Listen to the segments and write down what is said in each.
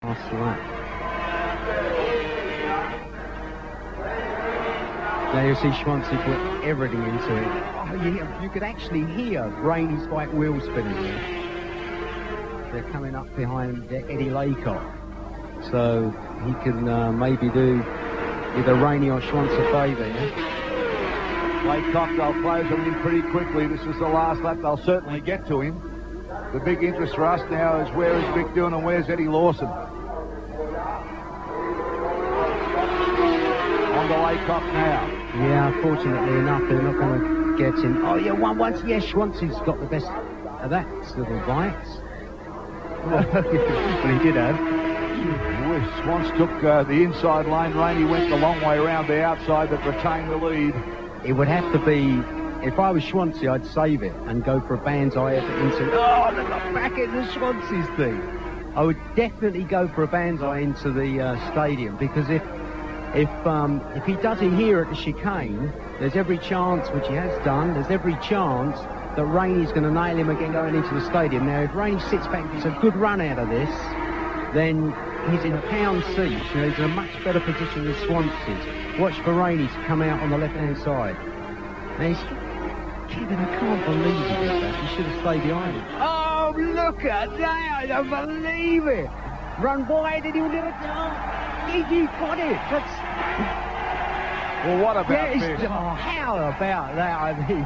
After that. Now you see Shwantz put everything into it. Oh, yeah, you could actually hear Rainey's bike wheel spinning there. They're coming up behind Eddie Laycock. So he can maybe do either Rainey or Shwantz a favour, yeah? Laycock, they'll close him in pretty quickly. This is the last lap. They'll certainly get to him. The big interest for us now is where is Vic doing and where's Eddie Lawson? On the Laycock now. Yeah, fortunately enough, they're not going to get him. Oh, yeah, once, yeah, Shwantz has got the best of that little bites. Well, he did have. Shwantz took the inside lane. Rainey went the long way around the outside, but retained the lead. It would have to be, if I was Shwantz, I'd save it and go for a Banzai into. Oh, look back at the Schwantz's thing. I would definitely go for a Banzai into the stadium, because if he does it here at the chicane, there's every chance, which he has done, there's every chance that Rainey's going to nail him again going into the stadium. Now, if Rainey sits back and gets a good run out of this, then he's in a pound seat. You know, he's in a much better position than Shwantz is. Watch for Rainey to come out on the left-hand side. Now, Kevin, I can't believe he did that. He should have stayed behind him. Oh, look at that! I don't believe it! Run wide and he'll never come. He got it. That's... Well, what about this? Oh, how about that? I mean,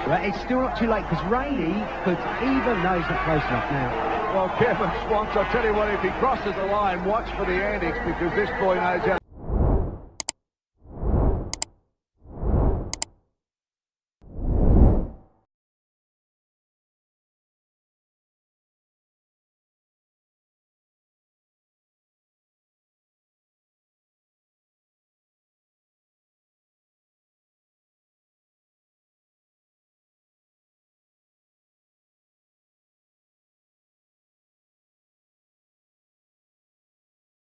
well, it's still not too late, because Rainey could even... No, he's not close enough now. Well, Kevin Shwantz, I'll tell you what, if he crosses the line, watch for the antics, because this boy knows how